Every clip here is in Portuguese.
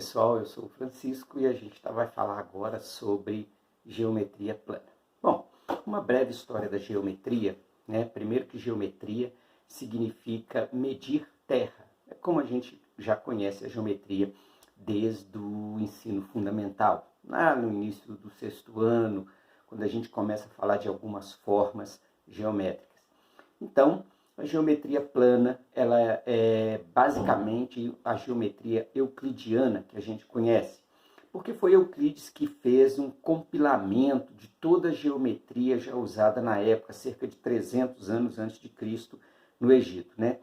pessoal, eu sou o Francisco e a gente vai falar agora sobre geometria plana. Bom, uma breve história da geometria, né? Primeiro que geometria significa medir terra. É como a gente já conhece a geometria desde o ensino fundamental, lá no início do 6º ano, quando a gente começa a falar de algumas formas geométricas. Então, a geometria plana, ela é basicamente a geometria euclidiana que a gente conhece, porque foi Euclides que fez um compilamento de toda a geometria já usada na época, cerca de 300 anos antes de Cristo, no Egito, né?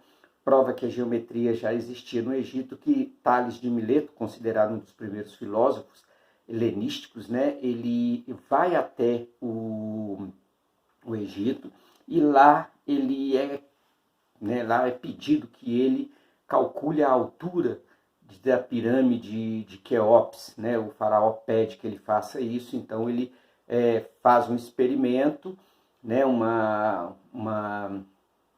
Prova que a geometria já existia no Egito, que Tales de Mileto, considerado um dos primeiros filósofos helenísticos, né? Ele vai até o Egito e lá lá é pedido que ele calcule a altura da pirâmide de Quéops, né? O faraó pede que ele faça isso, então ele faz um experimento, né?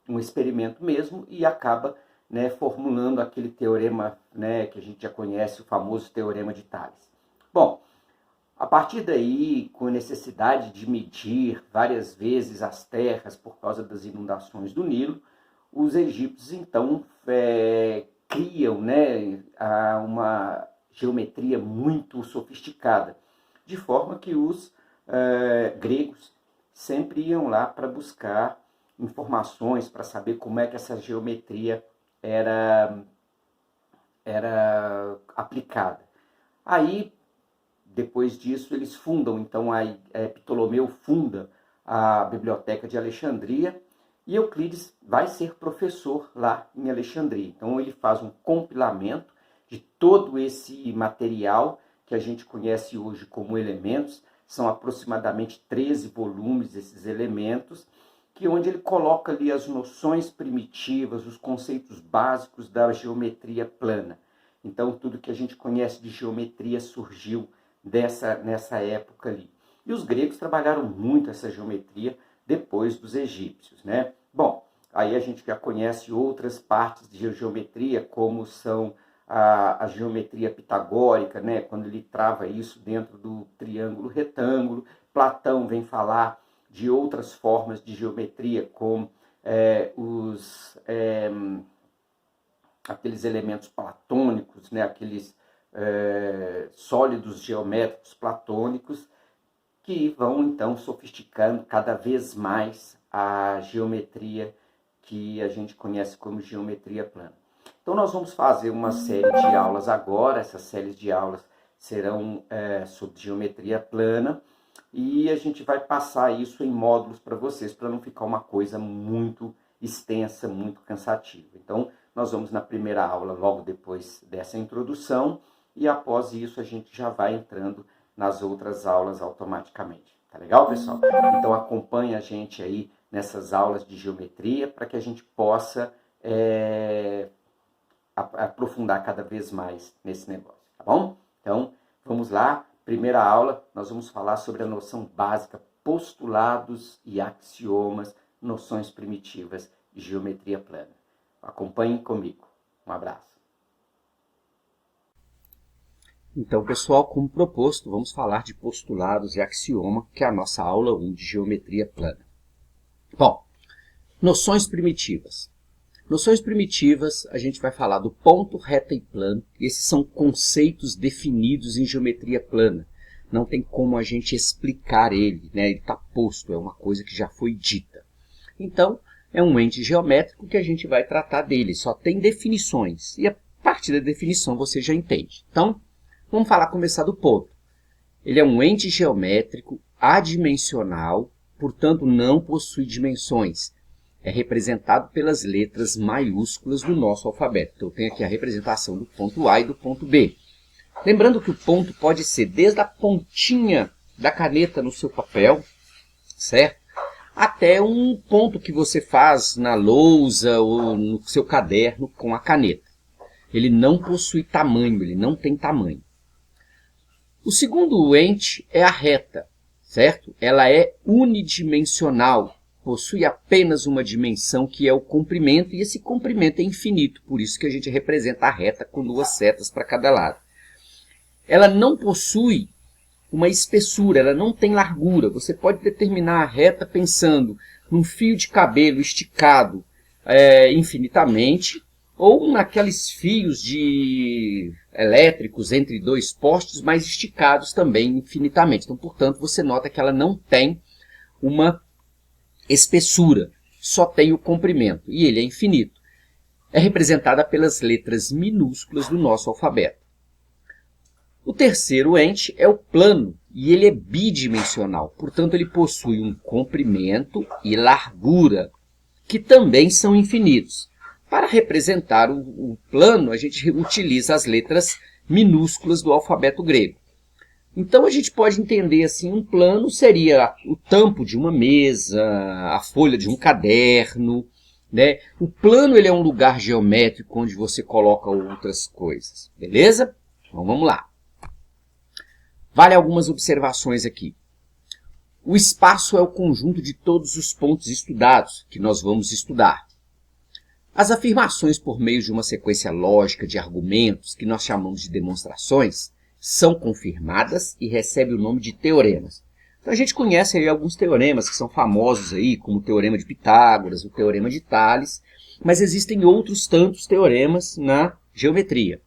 Um experimento mesmo, e acaba, né, formulando aquele teorema, né, que a gente já conhece, o famoso teorema de Tales. Bom, a partir daí, com a necessidade de medir várias vezes as terras por causa das inundações do Nilo, os egípcios então criam, né, uma geometria muito sofisticada, de forma que os gregos sempre iam lá para buscar informações, para saber como é que essa geometria era aplicada. Aí, depois disso, eles fundam, então Ptolomeu funda a Biblioteca de Alexandria, e Euclides vai ser professor lá em Alexandria. Então ele faz um compilamento de todo esse material que a gente conhece hoje como elementos. São aproximadamente 13 volumes desses elementos, onde ele coloca ali as noções primitivas, os conceitos básicos da geometria plana. Então tudo que a gente conhece de geometria surgiu nessa época ali. E os gregos trabalharam muito essa geometria depois dos egípcios, né? Bom, aí a gente já conhece outras partes de geometria, como são a geometria pitagórica, né? Quando ele trava isso dentro do triângulo retângulo. Platão vem falar de outras formas de geometria, como aqueles elementos platônicos, né? Aqueles sólidos geométricos platônicos, que vão então sofisticando cada vez mais a geometria que a gente conhece como geometria plana. Então nós vamos fazer uma série de aulas agora. Essas séries de aulas serão sobre geometria plana, e a gente vai passar isso em módulos para vocês, para não ficar uma coisa muito extensa, muito cansativa. Então nós vamos na primeira aula, logo depois dessa introdução, e após isso a gente já vai entrando nas outras aulas automaticamente. Tá legal, pessoal? Então acompanha a gente aí nessas aulas de geometria, para que a gente possa aprofundar cada vez mais nesse negócio, tá bom? Então vamos lá, primeira aula, nós vamos falar sobre a noção básica, postulados e axiomas, noções primitivas de geometria plana. Acompanhem comigo. Um abraço. Então, pessoal, como proposto, vamos falar de postulados e axioma, que é a nossa aula 1 de geometria plana. Bom, noções primitivas. Noções primitivas, a gente vai falar do ponto, reta e plano. Esses são conceitos definidos em geometria plana. Não tem como a gente explicar ele, né? Ele está posto, é uma coisa que já foi dita. Então, é um ente geométrico que a gente vai tratar dele. Só tem definições. E a partir da definição você já entende. Então, vamos começar do ponto. Ele é um ente geométrico adimensional, portanto não possui dimensões. É representado pelas letras maiúsculas do nosso alfabeto. Então eu tenho aqui a representação do ponto A e do ponto B. Lembrando que o ponto pode ser desde a pontinha da caneta no seu papel, certo? Até um ponto que você faz na lousa ou no seu caderno com a caneta. Ele não possui tamanho, ele não tem tamanho. O segundo ente é a reta, certo? Ela é unidimensional, possui apenas uma dimensão, que é o comprimento, e esse comprimento é infinito, por isso que a gente representa a reta com duas setas para cada lado. ela não possui uma espessura, ela não tem largura. Você pode determinar a reta pensando num fio de cabelo esticado infinitamente, ou naqueles fios elétricos entre dois postes, mas esticados também infinitamente. Então, portanto, você nota que ela não tem uma espessura, só tem o comprimento, e ele é infinito. É representada pelas letras minúsculas do nosso alfabeto. O terceiro ente é o plano, e ele é bidimensional, portanto ele possui um comprimento e largura, que também são infinitos. Para representar o plano, a gente utiliza as letras minúsculas do alfabeto grego. Então a gente pode entender assim, um plano seria o tampo de uma mesa, a folha de um caderno, né? O plano ele é um lugar geométrico onde você coloca outras coisas, beleza? Então vamos lá. Vale algumas observações aqui. O espaço é o conjunto de todos os pontos estudados, que nós vamos estudar. As afirmações por meio de uma sequência lógica de argumentos, que nós chamamos de demonstrações, são confirmadas e recebem o nome de teoremas. Então a gente conhece aí alguns teoremas que são famosos aí, como o teorema de Pitágoras, o teorema de Tales, mas existem outros tantos teoremas na geometria.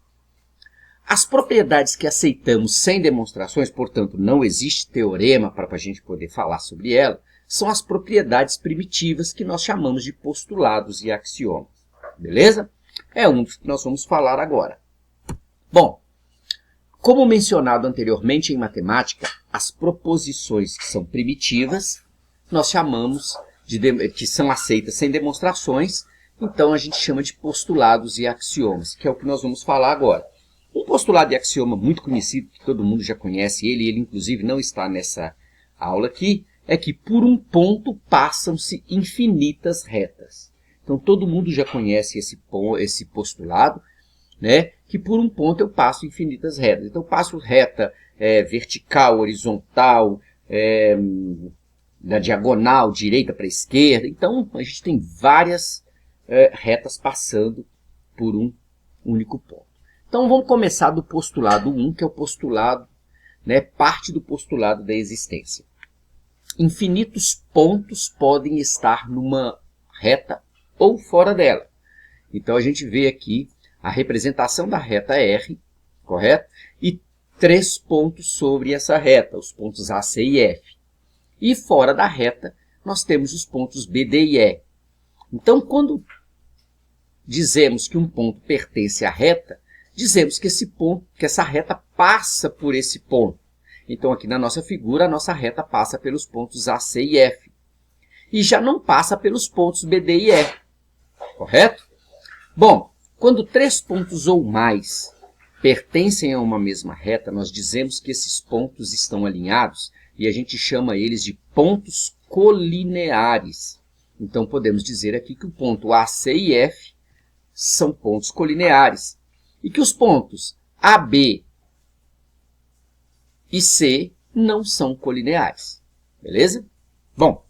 As propriedades que aceitamos sem demonstrações, portanto não existe teorema para a gente poder falar sobre ela, são as propriedades primitivas que nós chamamos de postulados e axiomas. Beleza? É um dos que nós vamos falar agora. Bom, como mencionado anteriormente em matemática, as proposições que são primitivas, nós chamamos que são aceitas sem demonstrações, então a gente chama de postulados e axiomas, que é o que nós vamos falar agora. Um postulado e axioma muito conhecido, que todo mundo já conhece ele inclusive não está nessa aula aqui, é que por um ponto passam-se infinitas retas. Então todo mundo já conhece esse postulado, né? Que por um ponto eu passo infinitas retas. Então eu passo reta vertical, horizontal, da diagonal, direita para esquerda. Então a gente tem várias retas passando por um único ponto. Então vamos começar do postulado 1, que é o postulado, né, parte do postulado da existência. Infinitos pontos podem estar numa reta ou fora dela. Então a gente vê aqui a representação da reta R, correto? E 3 pontos sobre essa reta, os pontos A, C e F. E fora da reta nós temos os pontos B, D e E. Então quando dizemos que um ponto pertence à reta, dizemos que essa reta passa por esse ponto. Então aqui na nossa figura a nossa reta passa pelos pontos A, C e F. E já não passa pelos pontos B, D e E. Correto? Bom, quando 3 pontos ou mais pertencem a uma mesma reta, nós dizemos que esses pontos estão alinhados e a gente chama eles de pontos colineares. Então podemos dizer aqui que o ponto A, C e F são pontos colineares e que os pontos A, B e C não são colineares. Beleza? Bom,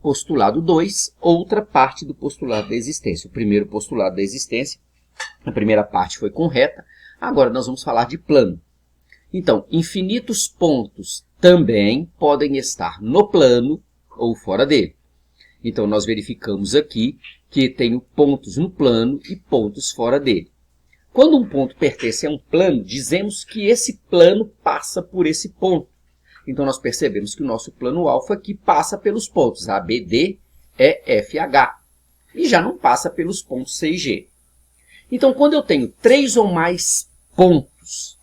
postulado 2, outra parte do postulado da existência. O primeiro postulado da existência, a primeira parte foi com reta, agora nós vamos falar de plano. Então, infinitos pontos também podem estar no plano ou fora dele. Então, nós verificamos aqui que tenho pontos no plano e pontos fora dele. Quando um ponto pertence a um plano, dizemos que esse plano passa por esse ponto. Então, nós percebemos que o nosso plano alfa aqui passa pelos pontos A, B, D, E, F, H. E já não passa pelos pontos C e G. Então, quando eu tenho 3 ou mais pontos,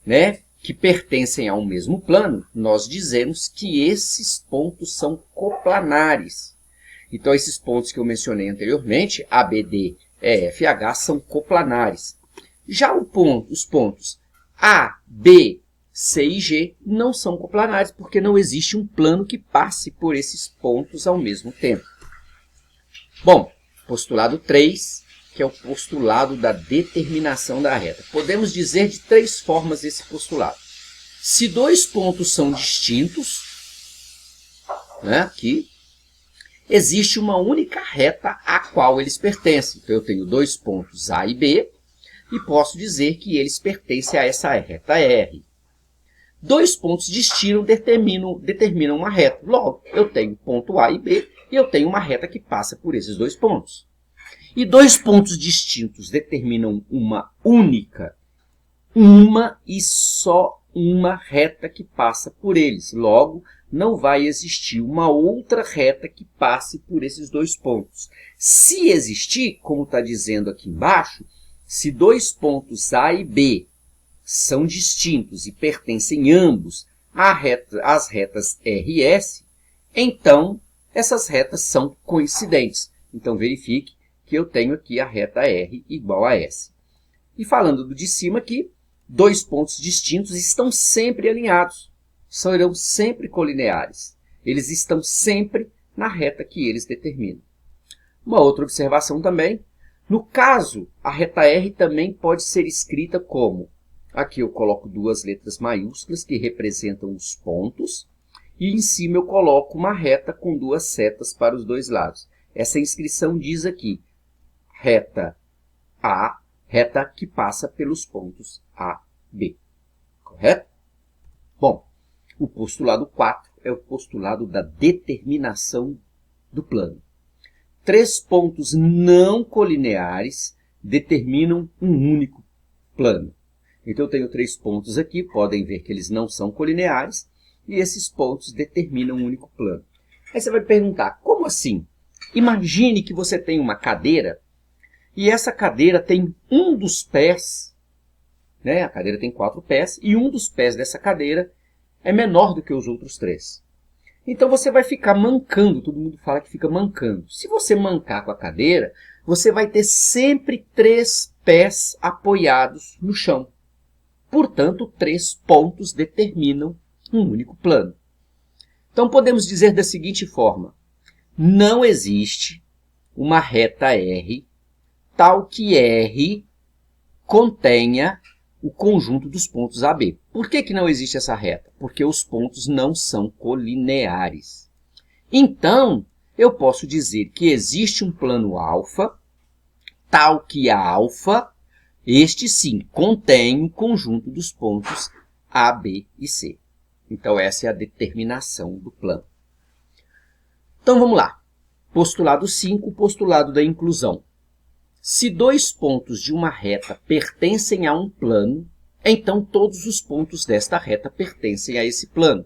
né, que pertencem ao mesmo plano, nós dizemos que esses pontos são coplanares. Então, esses pontos que eu mencionei anteriormente, A, B, D, E, F, H, são coplanares. Já os pontos A, B, C e G não são coplanares, porque não existe um plano que passe por esses pontos ao mesmo tempo. Bom, postulado 3, que é o postulado da determinação da reta. Podemos dizer de 3 formas esse postulado. Se 2 pontos são distintos, né, aqui, existe uma única reta à qual eles pertencem. Então, eu tenho 2 pontos A e B, e posso dizer que eles pertencem a essa reta R. Dois pontos distintos determinam uma reta. Logo, eu tenho ponto A e B e eu tenho uma reta que passa por esses dois pontos. E dois pontos distintos determinam uma única, uma e só uma reta que passa por eles. Logo, não vai existir uma outra reta que passe por esses dois pontos. Se existir, como está dizendo aqui embaixo, se dois pontos A e B são distintos e pertencem ambos às retas R e S, então essas retas são coincidentes. Então verifique que eu tenho aqui a reta R igual a S. E falando do de cima aqui, dois pontos distintos estão sempre alinhados, serão sempre colineares. Eles estão sempre na reta que eles determinam. Uma outra observação também, no caso, a reta R também pode ser escrita como, aqui eu coloco duas letras maiúsculas que representam os pontos, e em cima eu coloco uma reta com duas setas para os dois lados. Essa inscrição diz aqui, reta A, reta que passa pelos pontos A, B. Correto? Bom, o postulado 4 é o postulado da determinação do plano. Três pontos não colineares determinam um único plano. Então, eu tenho três pontos aqui, podem ver que eles não são colineares, e esses pontos determinam um único plano. Aí você vai perguntar, como assim? Imagine que você tem uma cadeira, e essa cadeira tem um dos pés, né? A cadeira tem 4 pés, e um dos pés dessa cadeira é menor do que os outros 3. Então, você vai ficar mancando, todo mundo fala que fica mancando. Se você mancar com a cadeira, você vai ter sempre 3 pés apoiados no chão. Portanto, 3 pontos determinam um único plano. Então, podemos dizer da seguinte forma, não existe uma reta R tal que R contenha o conjunto dos pontos AB. Por que não existe essa reta? Porque os pontos não são colineares. Então, eu posso dizer que existe um plano alfa, tal que a alfa, este sim, contém o conjunto dos pontos A, B e C. Então, essa é a determinação do plano. Então, vamos lá. Postulado 5, postulado da inclusão. Se dois pontos de uma reta pertencem a um plano, então todos os pontos desta reta pertencem a esse plano.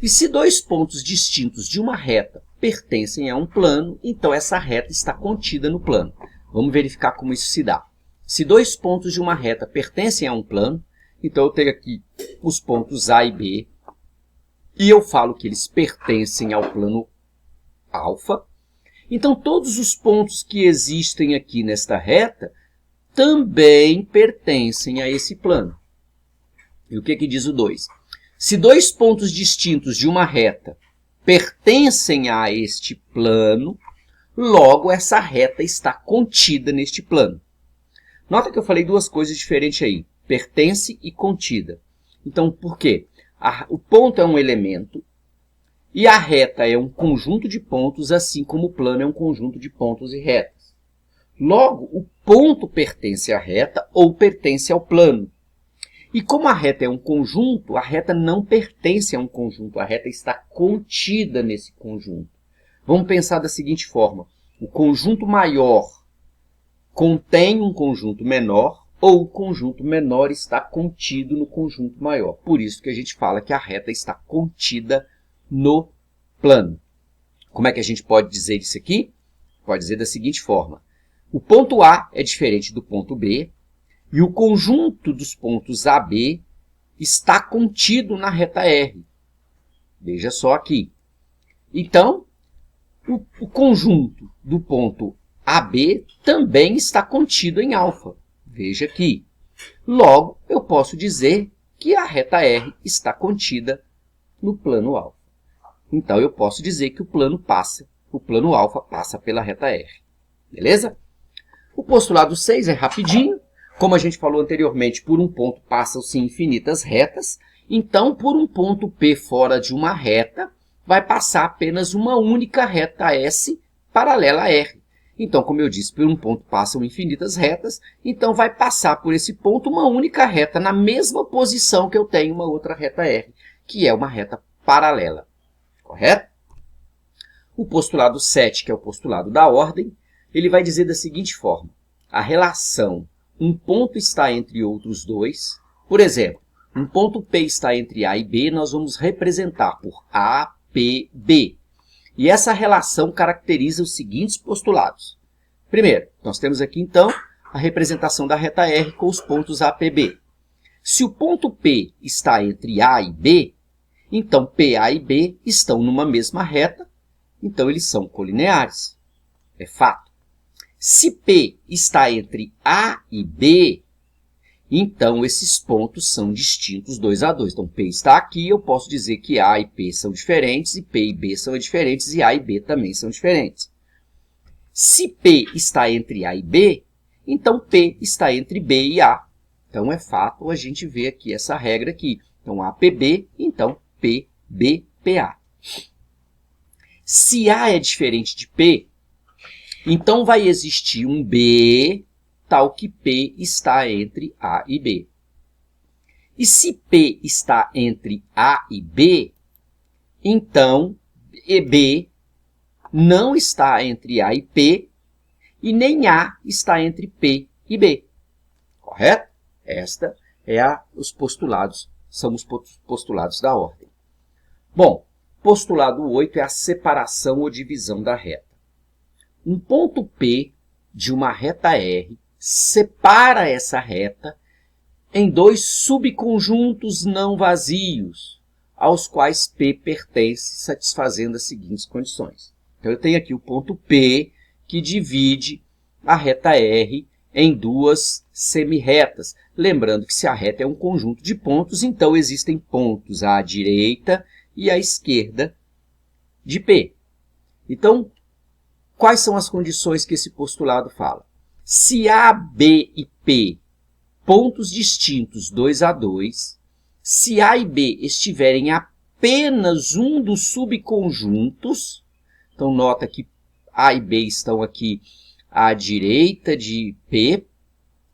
E se dois pontos distintos de uma reta pertencem a um plano, então essa reta está contida no plano. Vamos verificar como isso se dá. Se dois pontos de uma reta pertencem a um plano, então eu tenho aqui os pontos A e B, e eu falo que eles pertencem ao plano alfa. Então, todos os pontos que existem aqui nesta reta também pertencem a esse plano. E o que diz o 2? Se dois pontos distintos de uma reta pertencem a este plano, logo essa reta está contida neste plano. Nota que eu falei duas coisas diferentes aí, pertence e contida. Então, por quê? O ponto é um elemento, e a reta é um conjunto de pontos, assim como o plano é um conjunto de pontos e retas. Logo, o ponto pertence à reta ou pertence ao plano. E como a reta é um conjunto, a reta não pertence a um conjunto, a reta está contida nesse conjunto. Vamos pensar da seguinte forma, o conjunto maior contém um conjunto menor, ou o conjunto menor está contido no conjunto maior. Por isso que a gente fala que a reta está contida no plano. Como é que a gente pode dizer isso aqui? Pode dizer da seguinte forma. O ponto A é diferente do ponto B e o conjunto dos pontos AB está contido na reta R. Veja só aqui. Então, o conjunto do ponto AB também está contido em alfa. Veja aqui. Logo, eu posso dizer que a reta R está contida no plano alfa. Então, eu posso dizer que o plano alfa passa pela reta R. Beleza? O postulado 6 é rapidinho. Como a gente falou anteriormente, por um ponto passam-se infinitas retas. Então, por um ponto P fora de uma reta, vai passar apenas uma única reta S paralela a R. Então, como eu disse, por um ponto passam infinitas retas, então vai passar por esse ponto uma única reta na mesma posição que eu tenho uma outra reta R, que é uma reta paralela. Correto? O postulado 7, que é o postulado da ordem, ele vai dizer da seguinte forma: a relação um ponto está entre outros dois, por exemplo, um ponto P está entre A e B, nós vamos representar por A, P, B. E essa relação caracteriza os seguintes postulados. Primeiro, nós temos aqui, então, a representação da reta R com os pontos A, P, B. Se o ponto P está entre A e B, então P, A e B estão numa mesma reta, então eles são colineares. É fato. Se P está entre A e B, então esses pontos são distintos 2 a 2. Então, P está aqui, eu posso dizer que A e P são diferentes, e P e B são diferentes, e A e B também são diferentes. Se P está entre A e B, então P está entre B e A. Então, é fato a gente ver aqui essa regra aqui. Então, A, P, B, então P, B, P, A. Se A é diferente de P, então vai existir um B tal que P está entre A e B. E se P está entre A e B, então B não está entre A e P, e nem A está entre P e B. Correto? Esta é os postulados, são os postulados da ordem. Bom, postulado 8 é a separação ou divisão da reta. Um ponto P de uma reta R separa essa reta em dois subconjuntos não vazios, aos quais P pertence, satisfazendo as seguintes condições. Então, eu tenho aqui o ponto P, que divide a reta R em duas semirretas. Lembrando que se a reta é um conjunto de pontos, então existem pontos à direita e à esquerda de P. Então, quais são as condições que esse postulado fala? Se A, B e P, pontos distintos 2 a 2, se A e B estiverem apenas um dos subconjuntos, então nota que A e B estão aqui à direita de P,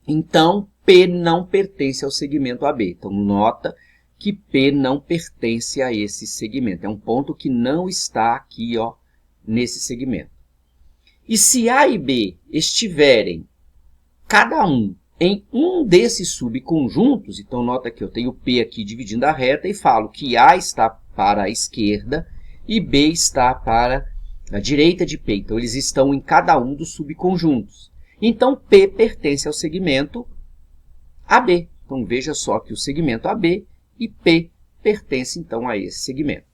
então P não pertence ao segmento AB. Então nota que P não pertence a esse segmento. É um ponto que não está aqui, ó, nesse segmento. E se A e B estiverem, cada um, em um desses subconjuntos, então nota que eu tenho P aqui dividindo a reta e falo que A está para a esquerda e B está para a direita de P. Então, eles estão em cada um dos subconjuntos. Então, P pertence ao segmento AB. Então, veja só que o segmento AB e P pertence, então, a esse segmento.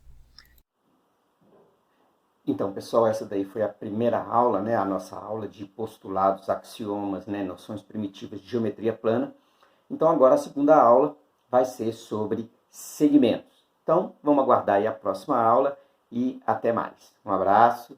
Então, pessoal, essa daí foi a primeira aula, né? A nossa aula de postulados, axiomas, né? Noções primitivas de geometria plana. Então, agora a segunda aula vai ser sobre segmentos. Então, vamos aguardar aí a próxima aula e até mais. Um abraço.